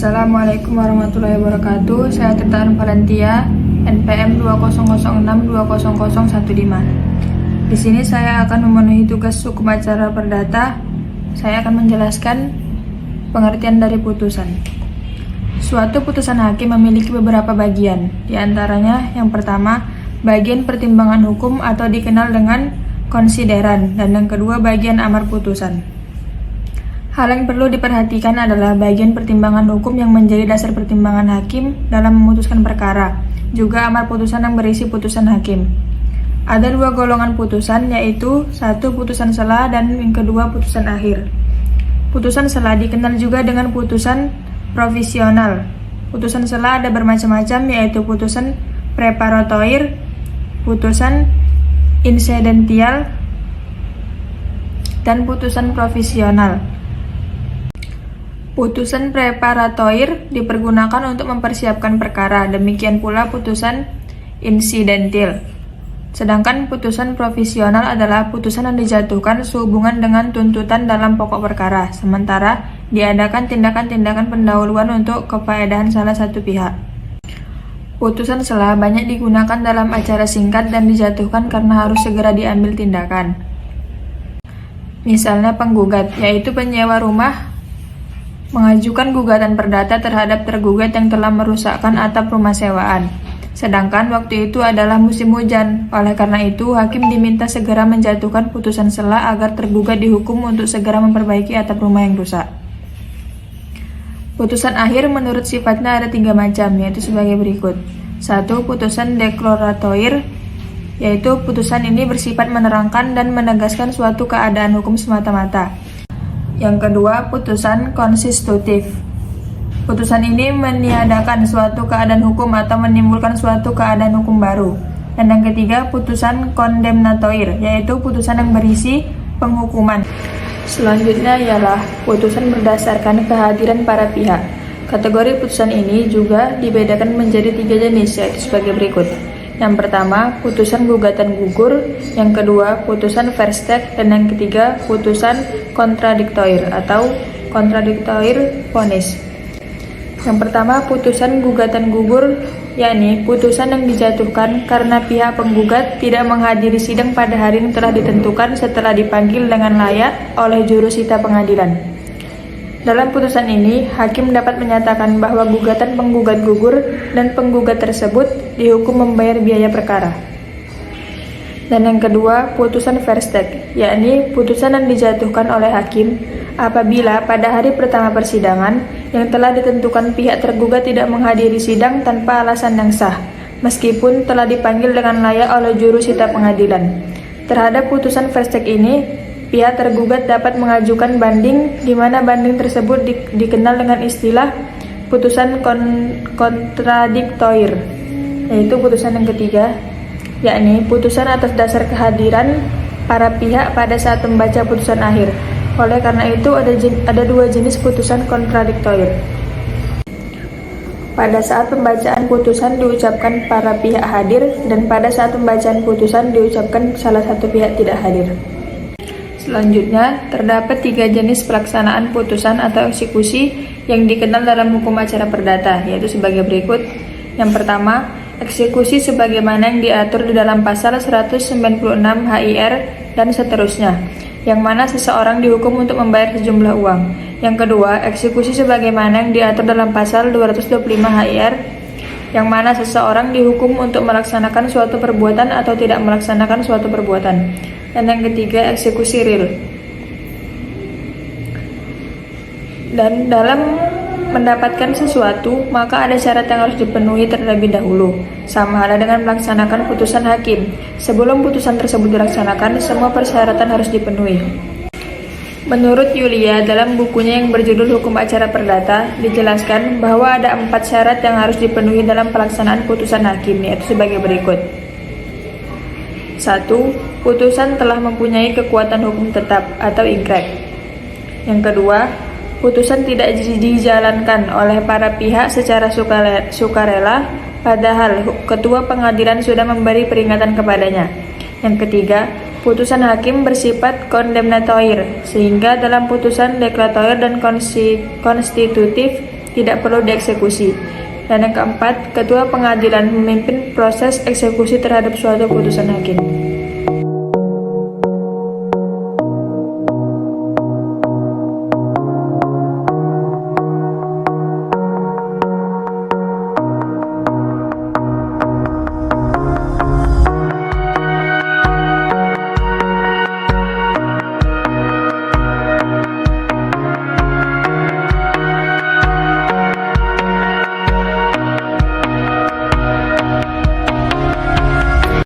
Assalamualaikum warahmatullahi wabarakatuh. Saya Tirtaan Valentia, NPM 20006200015. Di sini saya akan memenuhi tugas hukum acara perdata. Saya akan menjelaskan pengertian dari putusan. Suatu putusan hakim memiliki beberapa bagian. Di antaranya, yang pertama, bagian pertimbangan hukum atau dikenal dengan konsideran, dan yang kedua, bagian amar putusan. Hal yang perlu diperhatikan adalah bagian pertimbangan hukum yang menjadi dasar pertimbangan hakim dalam memutuskan perkara, juga amar putusan yang berisi putusan hakim. Ada dua golongan putusan, yaitu satu putusan sela dan yang kedua putusan akhir. Putusan sela dikenal juga dengan putusan provisional. Putusan sela ada bermacam-macam, yaitu putusan preparatoir, putusan insidential, dan putusan provisional. Putusan preparatoir dipergunakan untuk mempersiapkan perkara, demikian pula putusan insidentil. Sedangkan putusan provisional adalah putusan yang dijatuhkan sehubungan dengan tuntutan dalam pokok perkara, sementara diadakan tindakan-tindakan pendahuluan untuk kefaedahan salah satu pihak. Putusan sela banyak digunakan dalam acara singkat dan dijatuhkan karena harus segera diambil tindakan. Misalnya penggugat, yaitu penyewa rumah, mengajukan gugatan perdata terhadap tergugat yang telah merusakkan atap rumah sewaan. Sedangkan waktu itu adalah musim hujan. Oleh karena itu, hakim diminta segera menjatuhkan putusan sela agar tergugat dihukum untuk segera memperbaiki atap rumah yang rusak. Putusan akhir menurut sifatnya ada 3 macam, yaitu sebagai berikut. 1. Putusan deklaratoir, yaitu putusan ini bersifat menerangkan dan menegaskan suatu keadaan hukum semata-mata. Yang kedua, putusan konstitutif. Putusan ini meniadakan suatu keadaan hukum atau menimbulkan suatu keadaan hukum baru. Dan yang ketiga, putusan kondemnatoir, yaitu putusan yang berisi penghukuman. Selanjutnya ialah putusan berdasarkan kehadiran para pihak. Kategori putusan ini juga dibedakan menjadi 3 jenis, yaitu sebagai berikut. Yang pertama, putusan gugatan gugur, yang kedua, putusan verstek, dan yang ketiga, putusan kontradiktoir atau kontradiktoir vonis. Yang pertama, putusan gugatan gugur, yakni putusan yang dijatuhkan karena pihak penggugat tidak menghadiri sidang pada hari yang telah ditentukan setelah dipanggil dengan layak oleh jurusita pengadilan. Dalam putusan ini, hakim dapat menyatakan bahwa gugatan penggugat gugur dan penggugat tersebut dihukum membayar biaya perkara. Dan yang kedua, putusan verstek, yakni putusan yang dijatuhkan oleh hakim apabila pada hari pertama persidangan yang telah ditentukan pihak tergugat tidak menghadiri sidang tanpa alasan yang sah, meskipun telah dipanggil dengan layak oleh jurusita pengadilan. Terhadap putusan verstek ini, pihak tergugat dapat mengajukan banding, di mana banding tersebut dikenal dengan istilah putusan kontradiktoir, yaitu putusan yang ketiga, yakni putusan atas dasar kehadiran para pihak pada saat membaca putusan akhir. Oleh karena itu, ada 2 jenis putusan kontradiktoir. Pada saat pembacaan putusan diucapkan para pihak hadir, dan pada saat pembacaan putusan diucapkan salah satu pihak tidak hadir. Selanjutnya, terdapat 3 jenis pelaksanaan putusan atau eksekusi yang dikenal dalam hukum acara perdata, yaitu sebagai berikut. Yang pertama, eksekusi sebagaimana yang diatur di dalam pasal 196 HIR dan seterusnya, yang mana seseorang dihukum untuk membayar sejumlah uang. Yang kedua, eksekusi sebagaimana yang diatur dalam pasal 225 HIR, yang mana seseorang dihukum untuk melaksanakan suatu perbuatan atau tidak melaksanakan suatu perbuatan. Dan yang ketiga, eksekusi real. Dan dalam mendapatkan sesuatu, maka ada syarat yang harus dipenuhi terlebih dahulu. Sama halnya dengan melaksanakan putusan hakim. Sebelum putusan tersebut dilaksanakan, semua persyaratan harus dipenuhi. Menurut Yulia, dalam bukunya yang berjudul Hukum Acara Perdata, dijelaskan bahwa ada 4 syarat yang harus dipenuhi dalam pelaksanaan putusan hakim, yaitu sebagai berikut. 1. Putusan telah mempunyai kekuatan hukum tetap atau inkrek. Yang kedua, putusan tidak dijalankan oleh para pihak secara sukarela, padahal ketua pengadilan sudah memberi peringatan kepadanya. Yang ketiga, putusan hakim bersifat kondemnatoir, sehingga dalam putusan deklarator dan konstitutif tidak perlu dieksekusi. Dan yang keempat, ketua pengadilan memimpin proses eksekusi terhadap suatu putusan hakim.